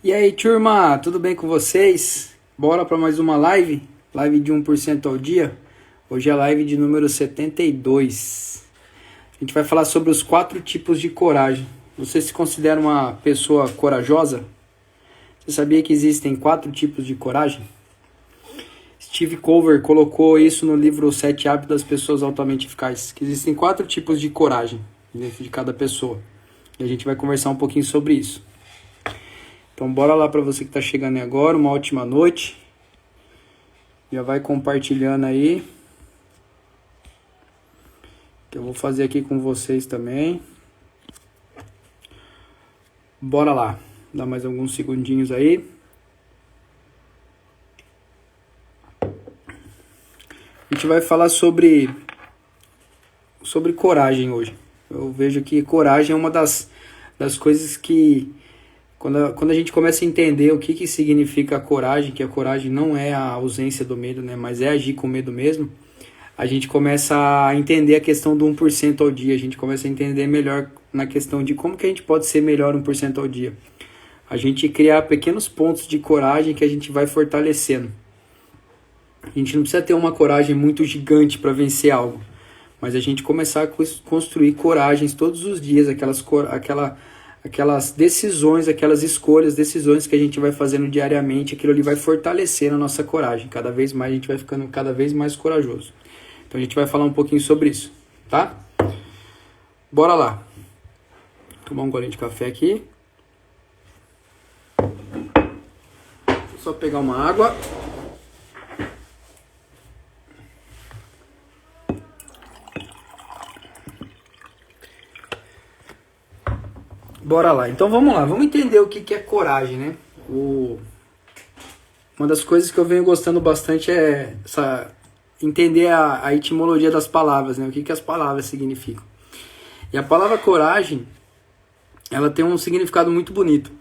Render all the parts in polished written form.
E aí, turma, tudo bem com vocês? Bora para mais uma live? Live de 1% ao dia. Hoje é a live de número 72. A gente vai falar sobre os 4 tipos de coragem. Você se considera uma pessoa corajosa? Você sabia que existem 4 tipos de coragem? Steve Covey colocou isso no livro Os 7 Hábitos das Pessoas Altamente Eficazes, que existem 4 tipos de coragem dentro de cada pessoa. E a gente vai conversar um pouquinho sobre isso. Então bora lá para você que está chegando agora, uma ótima noite. Já vai compartilhando aí. Que eu vou fazer aqui com vocês também. Bora lá, dá mais alguns segundinhos aí. A gente vai falar sobre coragem hoje. Eu vejo que coragem é uma das coisas que, quando a gente começa a entender o que significa a coragem, que a coragem não é a ausência do medo, né, mas é agir com medo mesmo, a gente começa a entender a questão do 1% ao dia, a gente começa a entender melhor na questão de como que a gente pode ser melhor 1% ao dia. A gente criar pequenos pontos de coragem que a gente vai fortalecendo. A gente não precisa ter uma coragem muito gigante para vencer algo, mas a gente começar a construir coragens todos os dias, aquelas decisões, aquelas escolhas, decisões que a gente vai fazendo diariamente, aquilo ali vai fortalecendo a nossa coragem. Cada vez mais a gente vai ficando cada vez mais corajoso. Então a gente vai falar um pouquinho sobre isso, tá? Bora lá. Vou tomar um golinho de café aqui. Só pegar uma água. Bora lá, então vamos lá, vamos entender o que é coragem, né? Uma das coisas que eu venho gostando bastante é entender a etimologia das palavras, né? O que as palavras significam. E a palavra coragem, ela tem um significado muito bonito,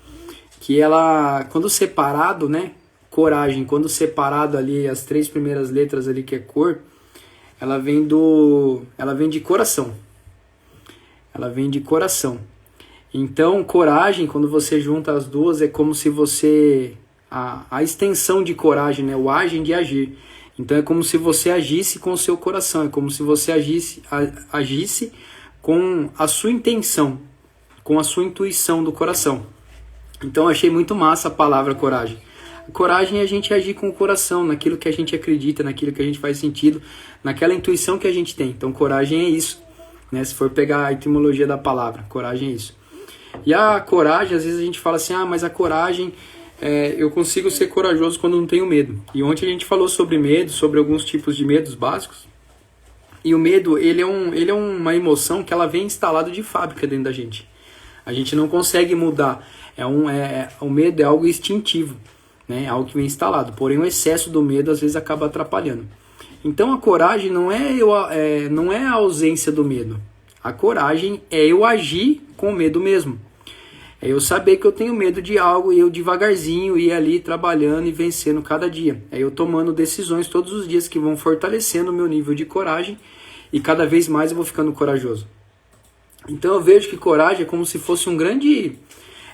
que ela, quando separado, né? Coragem, quando separado ali, as 3 primeiras letras ali que é cor, ela vem de coração. Ela vem de coração. Então, coragem, quando você junta as duas, é como se você... A extensão de coragem, né? O agem de agir. Então, é como se você agisse com o seu coração. É como se você agisse com a sua intenção, com a sua intuição do coração. Então, eu achei muito massa a palavra coragem. Coragem é a gente agir com o coração, naquilo que a gente acredita, naquilo que a gente faz sentido, naquela intuição que a gente tem. Então, coragem é isso, né? Se for pegar a etimologia da palavra, coragem é isso. E a coragem, às vezes a gente fala assim, mas a coragem, eu consigo ser corajoso quando não tenho medo. E ontem a gente falou sobre medo, sobre alguns tipos de medos básicos. E o medo, ele é uma emoção que ela vem instalada de fábrica dentro da gente. A gente não consegue mudar. O medo é algo instintivo, né? Algo que vem instalado. Porém, o excesso do medo às vezes acaba atrapalhando. Então a coragem não é a ausência do medo. A coragem é eu agir com medo mesmo. É eu saber que eu tenho medo de algo e eu devagarzinho ir ali trabalhando e vencendo cada dia. É eu tomando decisões todos os dias que vão fortalecendo o meu nível de coragem e cada vez mais eu vou ficando corajoso. Então eu vejo que coragem é como se fosse um grande...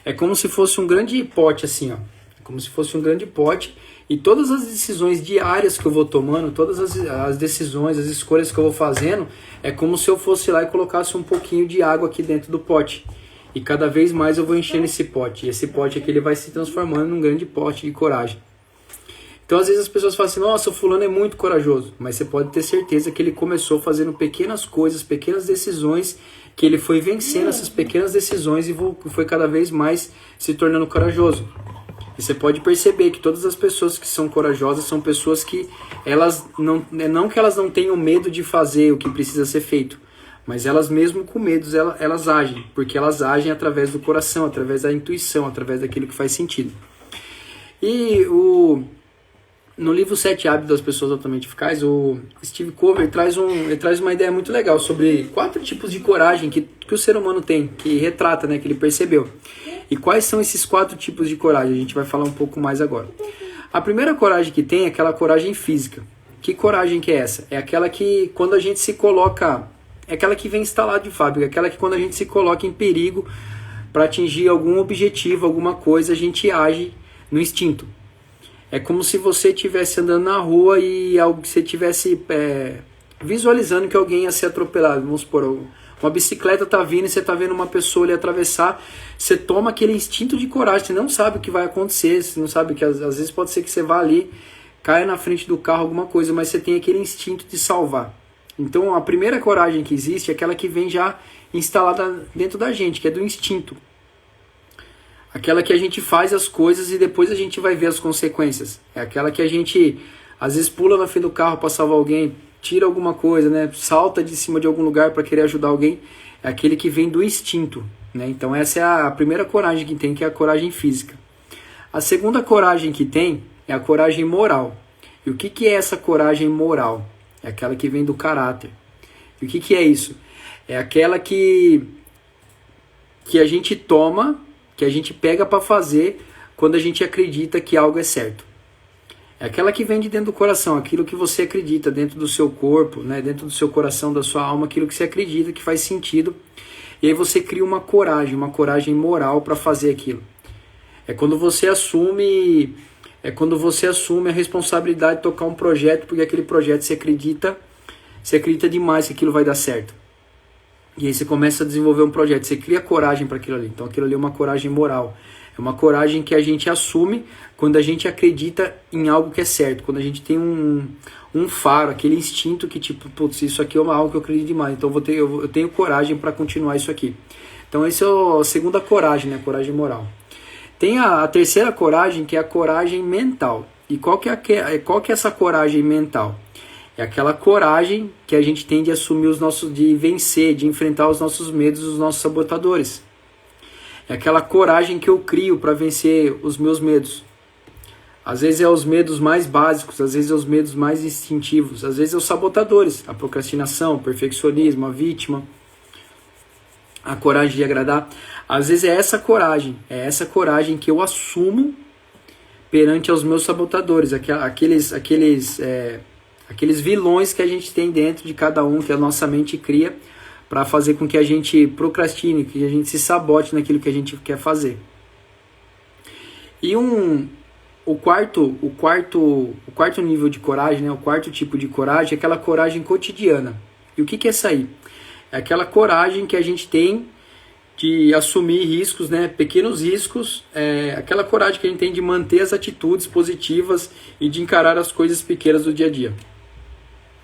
É como se fosse um grande pote assim, ó. É como se fosse um grande pote e todas as decisões diárias que eu vou tomando, todas as decisões, as escolhas que eu vou fazendo, é como se eu fosse lá e colocasse um pouquinho de água aqui dentro do pote. E cada vez mais eu vou enchendo esse pote. E esse pote aqui ele vai se transformando num grande pote de coragem. Então às vezes as pessoas falam assim, nossa, o fulano é muito corajoso. Mas você pode ter certeza que ele começou fazendo pequenas coisas, pequenas decisões, que ele foi vencendo essas pequenas decisões e foi cada vez mais se tornando corajoso. E você pode perceber que todas as pessoas que são corajosas são pessoas que não que elas não tenham medo de fazer o que precisa ser feito, mas elas mesmo com medos elas agem, porque elas agem através do coração, através da intuição, através daquilo que faz sentido. E no livro 7 Hábitos das Pessoas Altamente Eficazes, o Steve Covey traz uma ideia muito legal sobre 4 tipos de coragem que o ser humano tem, que retrata, né, que ele percebeu. E quais são esses 4 tipos de coragem? A gente vai falar um pouco mais agora. A primeira coragem que tem é aquela coragem física. Que coragem que é essa? É aquela que quando a gente se coloca... É aquela que vem instalada de fábrica. É aquela que quando a gente se coloca em perigo, para atingir algum objetivo, alguma coisa, a gente age no instinto. É como se você estivesse andando na rua e você estivesse visualizando que alguém ia ser atropelado. Vamos supor, uma bicicleta está vindo e você está vendo uma pessoa ali atravessar, você toma aquele instinto de coragem, você não sabe o que vai acontecer, você não sabe que às vezes pode ser que você vá ali, caia na frente do carro, alguma coisa, mas você tem aquele instinto de salvar. Então a primeira coragem que existe é aquela que vem já instalada dentro da gente, que é do instinto. Aquela que a gente faz as coisas e depois a gente vai ver as consequências. É aquela que a gente às vezes pula na frente do carro para salvar alguém, tira alguma coisa, né? Salta de cima de algum lugar para querer ajudar alguém. É aquele que vem do instinto, né? Então essa é a primeira coragem que tem, que é a coragem física. A segunda coragem que tem é a coragem moral. E o que é essa coragem moral? É aquela que vem do caráter. E o que é isso? É aquela que a gente toma, que a gente pega para fazer quando a gente acredita que algo é certo. É aquela que vem de dentro do coração, aquilo que você acredita dentro do seu corpo, né, dentro do seu coração, da sua alma, aquilo que você acredita que faz sentido. E aí você cria uma coragem moral para fazer aquilo. É quando você assume a responsabilidade de tocar um projeto, porque aquele projeto você acredita demais que aquilo vai dar certo. E aí você começa a desenvolver um projeto, você cria coragem para aquilo ali. Então aquilo ali é uma coragem moral. É uma coragem que a gente assume quando a gente acredita em algo que é certo. Quando a gente tem um faro, aquele instinto que tipo, putz, isso aqui é algo que eu acredito demais. Então eu tenho coragem para continuar isso aqui. Então essa é a segunda coragem, né? Coragem moral. Tem a terceira coragem, que é a coragem mental. E qual que é essa coragem mental? É aquela coragem que a gente tem de assumir de vencer, de enfrentar os nossos medos, os nossos sabotadores. É aquela coragem que eu crio para vencer os meus medos. Às vezes é os medos mais básicos, às vezes é os medos mais instintivos, às vezes é os sabotadores, a procrastinação, o perfeccionismo, a vítima, a coragem de agradar. Às vezes é essa coragem que eu assumo perante aos meus sabotadores, aqueles vilões que a gente tem dentro de cada um, que a nossa mente cria para fazer com que a gente procrastine, que a gente se sabote naquilo que a gente quer fazer. E o quarto nível de coragem, né, o quarto tipo de coragem, é aquela coragem cotidiana. E o que é essa aí? É aquela coragem que a gente tem de assumir riscos, né, pequenos riscos, aquela coragem que a gente tem de manter as atitudes positivas e de encarar as coisas pequenas do dia a dia.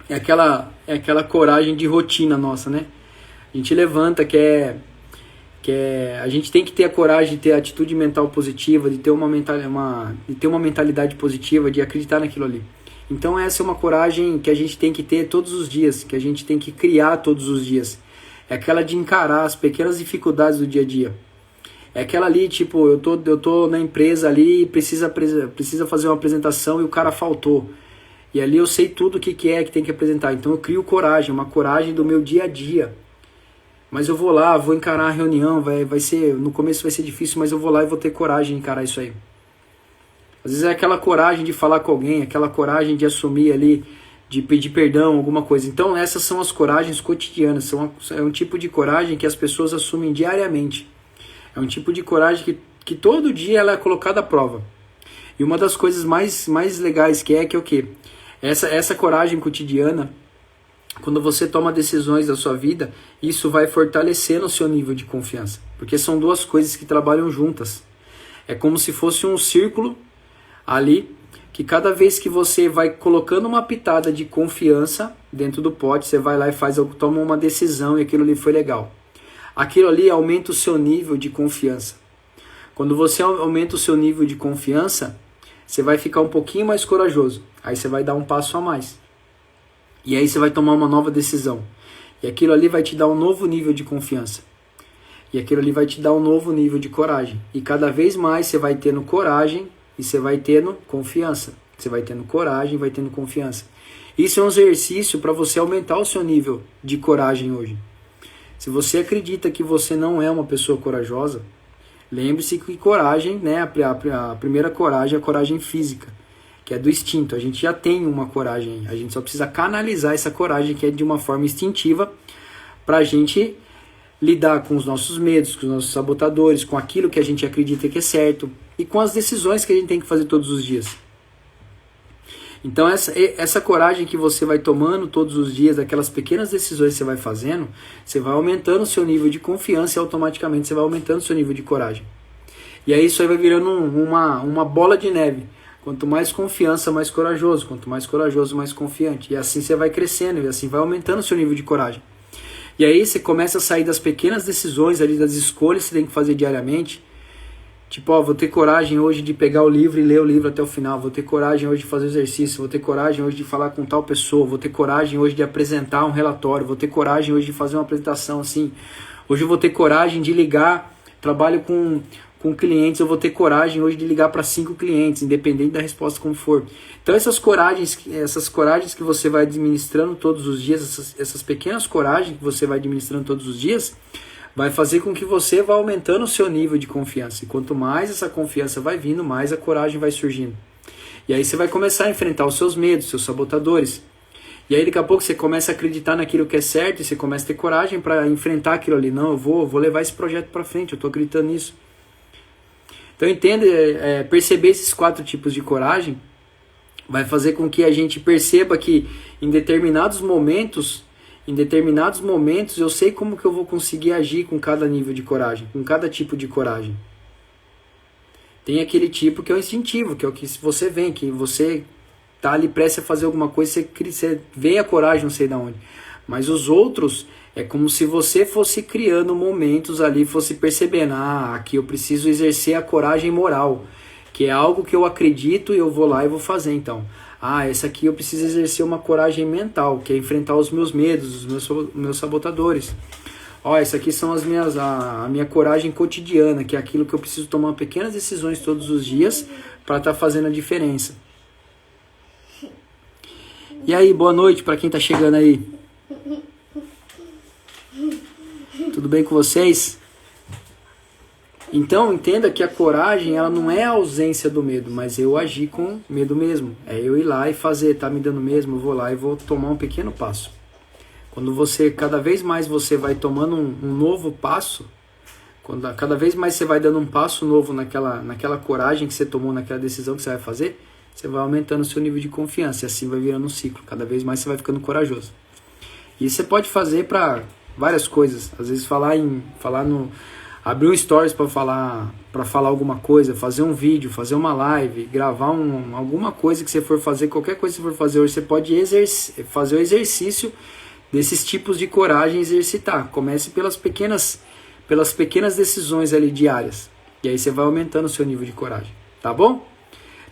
É aquela coragem de rotina nossa, né? A gente levanta, a gente tem que ter a coragem de ter a atitude mental positiva, de ter uma mentalidade positiva, de acreditar naquilo ali. Então essa é uma coragem que a gente tem que ter todos os dias, que a gente tem que criar todos os dias. É aquela de encarar as pequenas dificuldades do dia a dia. É aquela ali, tipo, eu tô na empresa ali e precisa fazer uma apresentação e o cara faltou. E ali eu sei tudo o que é que tem que apresentar. Então eu crio coragem, uma coragem do meu dia a dia. Mas eu vou lá, vou encarar a reunião, no começo vai ser difícil, mas eu vou lá e vou ter coragem de encarar isso aí. Às vezes é aquela coragem de falar com alguém, aquela coragem de assumir ali, de pedir perdão, alguma coisa. Então essas são as coragens cotidianas, é um tipo de coragem que as pessoas assumem diariamente. É um tipo de coragem que todo dia ela é colocada à prova. E uma das coisas mais legais que é o quê? Essa coragem cotidiana, quando você toma decisões da sua vida, isso vai fortalecendo o seu nível de confiança. Porque são duas coisas que trabalham juntas. É como se fosse um círculo ali, que cada vez que você vai colocando uma pitada de confiança dentro do pote, você vai lá e toma uma decisão e aquilo ali foi legal. Aquilo ali aumenta o seu nível de confiança. Quando você aumenta o seu nível de confiança, você vai ficar um pouquinho mais corajoso. Aí você vai dar um passo a mais. E aí você vai tomar uma nova decisão. E aquilo ali vai te dar um novo nível de confiança. E aquilo ali vai te dar um novo nível de coragem. E cada vez mais você vai tendo coragem e você vai tendo confiança. Você vai tendo coragem e vai tendo confiança. Isso é um exercício para você aumentar o seu nível de coragem hoje. Se você acredita que você não é uma pessoa corajosa, lembre-se que coragem, né, a primeira coragem é a coragem física, que é do instinto. A gente já tem uma coragem, a gente só precisa canalizar essa coragem que é de uma forma instintiva para a gente lidar com os nossos medos, com os nossos sabotadores, com aquilo que a gente acredita que é certo e com as decisões que a gente tem que fazer todos os dias. Então essa coragem que você vai tomando todos os dias, aquelas pequenas decisões que você vai fazendo, você vai aumentando o seu nível de confiança e automaticamente você vai aumentando o seu nível de coragem. E aí isso aí vai virando uma bola de neve. Quanto mais confiança, mais corajoso. Quanto mais corajoso, mais confiante. E assim você vai crescendo e assim vai aumentando o seu nível de coragem. E aí você começa a sair das pequenas decisões ali, das escolhas que você tem que fazer diariamente. Tipo, vou ter coragem hoje de pegar o livro e ler o livro até o final. Vou ter coragem hoje de fazer exercício. Vou ter coragem hoje de falar com tal pessoa. Vou ter coragem hoje de apresentar um relatório. Vou ter coragem hoje de fazer uma apresentação assim. Hoje eu vou ter coragem de ligar. Trabalho com clientes, eu vou ter coragem hoje de ligar para 5 clientes, independente da resposta como for. Então essas coragens que você vai administrando todos os dias, essas pequenas coragens que você vai administrando todos os dias, vai fazer com que você vá aumentando o seu nível de confiança. E quanto mais essa confiança vai vindo, mais a coragem vai surgindo. E aí você vai começar a enfrentar os seus medos, seus sabotadores. E aí daqui a pouco você começa a acreditar naquilo que é certo e você começa a ter coragem para enfrentar aquilo ali. Não, eu vou levar esse projeto para frente, eu estou acreditando nisso. Então entenda, perceber esses 4 tipos de coragem vai fazer com que a gente perceba que em determinados momentos eu sei como que eu vou conseguir agir com cada nível de coragem, com cada tipo de coragem. Tem aquele tipo que é o instintivo, que é o que você vem, que você tá ali prestes a fazer alguma coisa, você vem a coragem, não sei de onde. Mas os outros, é como se você fosse criando momentos ali, fosse percebendo, aqui eu preciso exercer a coragem moral, que é algo que eu acredito e eu vou lá e vou fazer então. Essa aqui eu preciso exercer uma coragem mental, que é enfrentar os meus medos, os meus sabotadores. Essa aqui são a minha coragem cotidiana, que é aquilo que eu preciso tomar pequenas decisões todos os dias para estar fazendo a diferença. E aí, boa noite para quem está chegando aí. Tudo bem com vocês? Então, entenda que a coragem, ela não é a ausência do medo, mas eu agir com medo mesmo. É eu ir lá e fazer, tá me dando mesmo, eu vou lá e vou tomar um pequeno passo. Quando cada vez mais você vai tomando um novo passo, cada vez mais você vai dando um passo novo naquela coragem que você tomou, naquela decisão que você vai fazer, você vai aumentando o seu nível de confiança e assim vai virando um ciclo. Cada vez mais você vai ficando corajoso. E você pode fazer para várias coisas. Às vezes abrir um stories para falar alguma coisa, fazer um vídeo, fazer uma live, gravar alguma coisa que você for fazer, qualquer coisa que você for fazer hoje, você pode fazer o exercício desses tipos de coragem, exercitar. Comece pelas pequenas decisões ali diárias. E aí você vai aumentando o seu nível de coragem. Tá bom?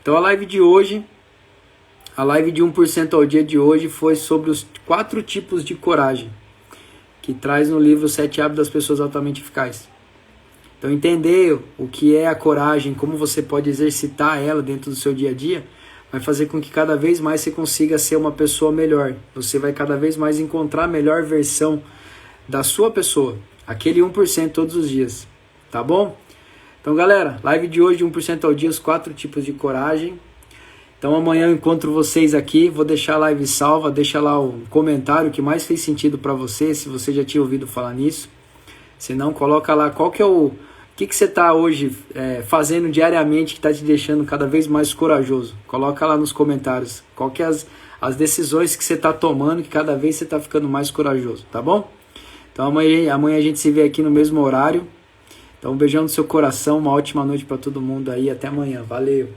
Então a live de 1% ao dia de hoje foi sobre os 4 tipos de coragem, que traz no livro 7 Hábitos das Pessoas Altamente Eficazes. Então entender o que é a coragem, como você pode exercitar ela dentro do seu dia a dia, vai fazer com que cada vez mais você consiga ser uma pessoa melhor. Você vai cada vez mais encontrar a melhor versão da sua pessoa. Aquele 1% todos os dias. Tá bom? Então galera, live de hoje 1% ao dia, os 4 tipos de coragem. Então amanhã eu encontro vocês aqui, vou deixar a live salva, deixa lá um comentário que mais fez sentido para você, se você já tinha ouvido falar nisso. Se não, coloca lá qual que é o que você está hoje fazendo diariamente que está te deixando cada vez mais corajoso. Coloca lá nos comentários qual que é as decisões que você está tomando que cada vez você está ficando mais corajoso, tá bom? Então amanhã a gente se vê aqui no mesmo horário. Então um beijão no seu coração, uma ótima noite para todo mundo aí, até amanhã, valeu!